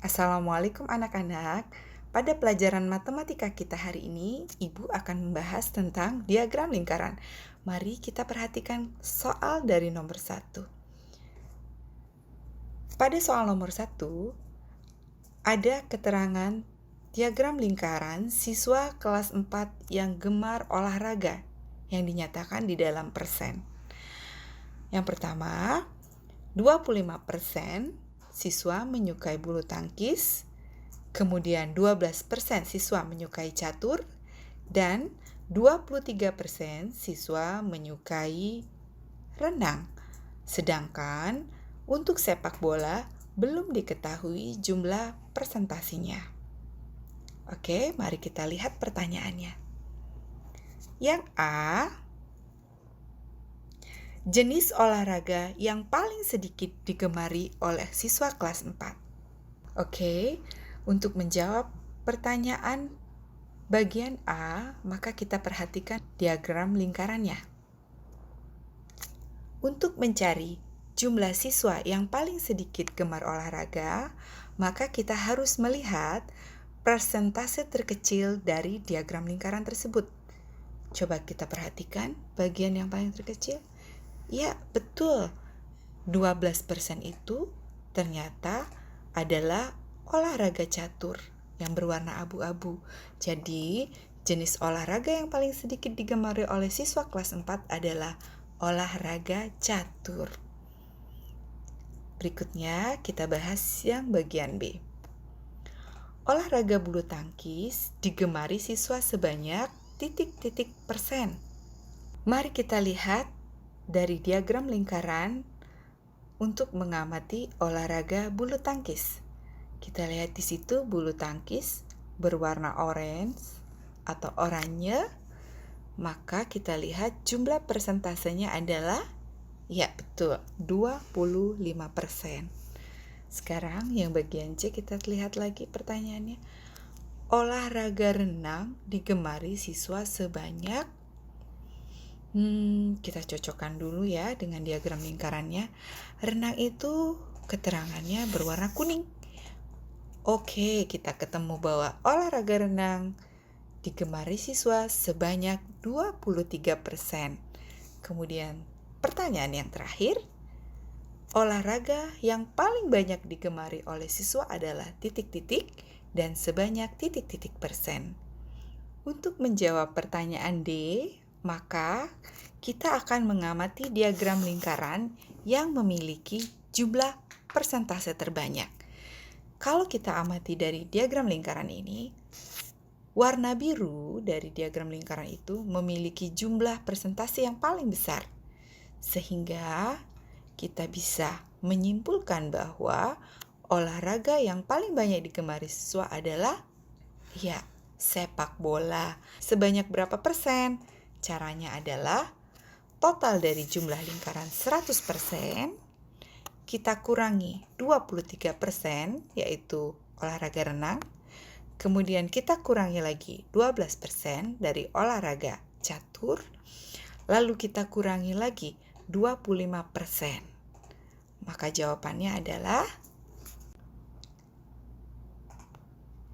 Assalamualaikum anak-anak. Pada pelajaran matematika kita hari ini, Ibu akan membahas tentang diagram lingkaran. Mari kita perhatikan soal dari nomor 1. Pada soal nomor 1, ada keterangan diagram lingkaran siswa kelas 4 yang gemar olahraga yang dinyatakan di dalam persen. Yang pertama, 25% siswa menyukai bulu tangkis, kemudian 12% siswa menyukai catur, dan 23% siswa menyukai renang. Sedangkan untuk sepak bola belum diketahui jumlah persentasinya. Oke, mari kita lihat pertanyaannya. Yang A, jenis olahraga yang paling sedikit digemari oleh siswa kelas 4. Oke, untuk menjawab pertanyaan bagian A, maka kita perhatikan diagram lingkarannya. Untuk mencari jumlah siswa yang paling sedikit gemar olahraga, maka kita harus melihat persentase terkecil dari diagram lingkaran tersebut. Coba kita perhatikan bagian yang paling terkecil. Ya, betul. 12% itu ternyata adalah olahraga catur yang berwarna abu-abu. Jadi, jenis olahraga yang paling sedikit digemari oleh siswa kelas 4 adalah olahraga catur. Berikutnya, kita bahas yang bagian B. Olahraga bulu tangkis digemari siswa sebanyak titik-titik persen. Mari kita lihat dari diagram lingkaran untuk mengamati olahraga bulu tangkis. Kita lihat di situ bulu tangkis berwarna orange atau oranye, maka kita lihat jumlah persentasenya adalah, ya betul, 25%. Sekarang yang bagian C kita lihat lagi pertanyaannya. Olahraga renang digemari siswa sebanyak, kita cocokkan dulu ya dengan diagram lingkarannya. Renang itu keterangannya berwarna kuning. Oke, kita ketemu bahwa olahraga renang digemari siswa sebanyak 23%. Kemudian pertanyaan yang terakhir, olahraga yang paling banyak digemari oleh siswa adalah titik-titik dan sebanyak titik-titik persen. Untuk menjawab pertanyaan D, maka kita akan mengamati diagram lingkaran yang memiliki jumlah persentase terbanyak. Kalau kita amati dari diagram lingkaran ini, warna biru dari diagram lingkaran itu memiliki jumlah persentase yang paling besar. Sehingga kita bisa menyimpulkan bahwa olahraga yang paling banyak digemari siswa adalah, ya, sepak bola. Sebanyak berapa persen? Caranya adalah total dari jumlah lingkaran 100%, kita kurangi 23%, yaitu olahraga renang. Kemudian kita kurangi lagi 12% dari olahraga catur. Lalu kita kurangi lagi 25%. Maka jawabannya adalah,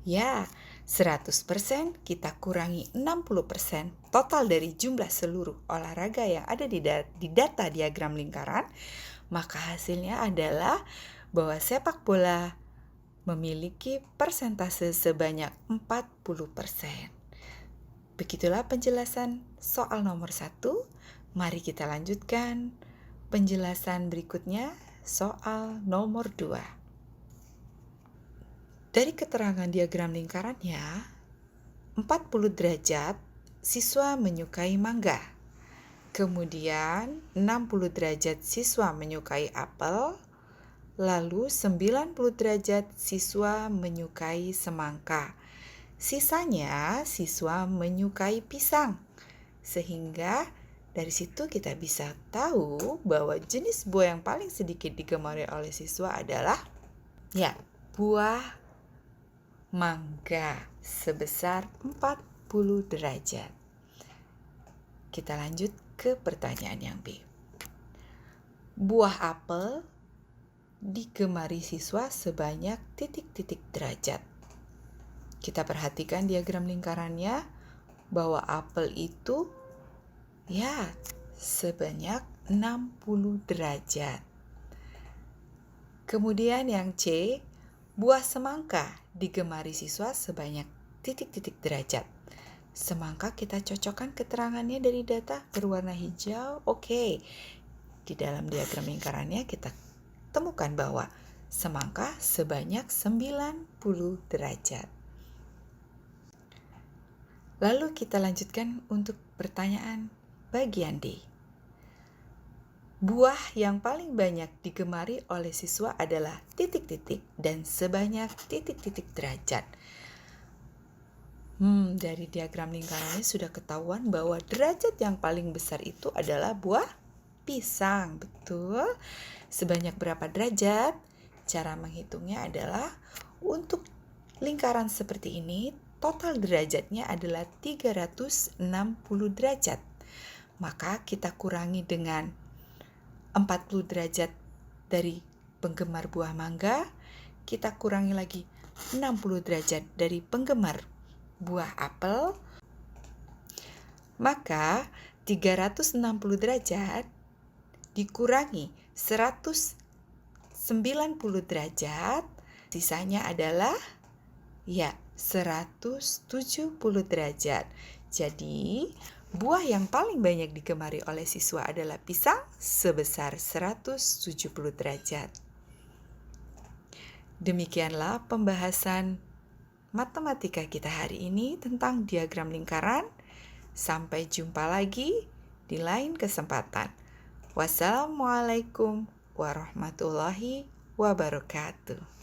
ya, 100% kita kurangi 60% total dari jumlah seluruh olahraga yang ada di data diagram lingkaran, maka hasilnya adalah bahwa sepak bola memiliki persentase sebanyak 40%. Begitulah penjelasan soal nomor 1. Mari kita lanjutkan penjelasan berikutnya, soal nomor 2. Dari keterangan diagram lingkarannya, 40 derajat siswa menyukai mangga. Kemudian 60 derajat siswa menyukai apel. Lalu 90 derajat siswa menyukai semangka. Sisanya siswa menyukai pisang. Sehingga dari situ kita bisa tahu bahwa jenis buah yang paling sedikit digemari oleh siswa adalah, ya, buah mangga sebesar 40 derajat. Kita lanjut ke pertanyaan yang B. Buah apel digemari siswa sebanyak titik-titik derajat. Kita perhatikan diagram lingkarannya bahwa apel itu ya sebanyak 60 derajat. Kemudian yang C, buah semangka digemari siswa sebanyak titik-titik derajat. Semangka kita cocokkan keterangannya dari data berwarna hijau. Oke. Di dalam diagram lingkarannya kita temukan bahwa semangka sebanyak 90 derajat. Lalu kita lanjutkan untuk pertanyaan bagian D. Buah yang paling banyak digemari oleh siswa adalah titik-titik dan sebanyak titik-titik derajat. Dari diagram lingkarannya sudah ketahuan bahwa derajat yang paling besar itu adalah buah pisang. Betul. Sebanyak berapa derajat? Cara menghitungnya adalah untuk lingkaran seperti ini, total derajatnya adalah 360 derajat. Maka kita kurangi dengan 40 derajat dari penggemar buah mangga, kita kurangi lagi 60 derajat dari penggemar buah apel, maka 360 derajat dikurangi 190 derajat, sisanya adalah 170 derajat. Jadi, buah yang paling banyak digemari oleh siswa adalah pisang sebesar 170 derajat. Demikianlah pembahasan matematika kita hari ini tentang diagram lingkaran. Sampai jumpa lagi di lain kesempatan. Wassalamualaikum warahmatullahi wabarakatuh.